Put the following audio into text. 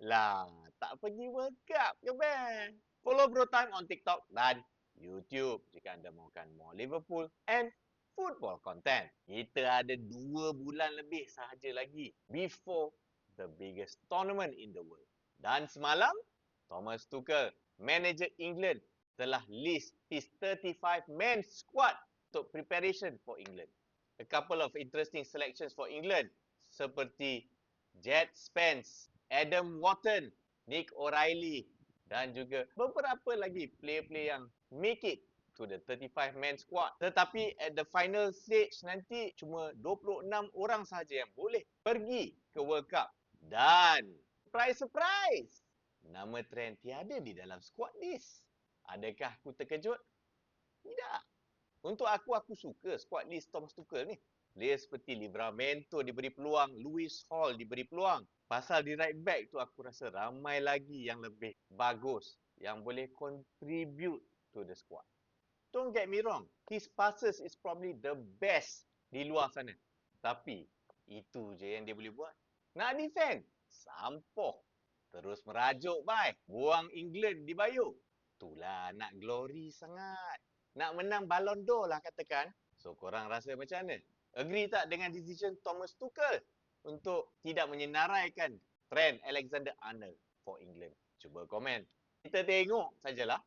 Lah, tak pergi World Cup ke bang? Follow Bro Time on TikTok dan YouTube jika anda mahukan more Liverpool and football content. Kita ada 2 bulan lebih sahaja lagi before the biggest tournament in the world. Dan semalam, Thomas Tuchel, manager England, telah list his 35-man squad untuk preparation for England. A couple of interesting selections for England seperti Jed Spence, Adam Wharton, Nick O'Reilly dan juga beberapa lagi player-player yang make it to the 35-man squad. Tetapi at the final stage nanti cuma 26 orang sahaja yang boleh pergi ke World Cup. Dan surprise, nama Trent tiada di dalam squad list. Adakah aku terkejut? Tidak. Untuk aku suka squad list Thomas Tuchel ni. Player seperti Livramento diberi peluang, Lewis Hall diberi peluang. Pasal di right back tu aku rasa ramai lagi yang lebih bagus yang boleh contribute to the squad. Don't get me wrong, his passes is probably the best di luar sana. Tapi itu je yang dia boleh buat. Nak defend, sampoh. Terus merajuk bye, buang England di Bayu. Itulah nak glory sangat. Nak menang Ballon d'Or lah katakan. So korang rasa macam mana? Agree tak dengan decision Thomas Tuchel untuk tidak menyenaraikan Trent Alexander-Arnold for England? Cuba komen. Kita tengok sajalah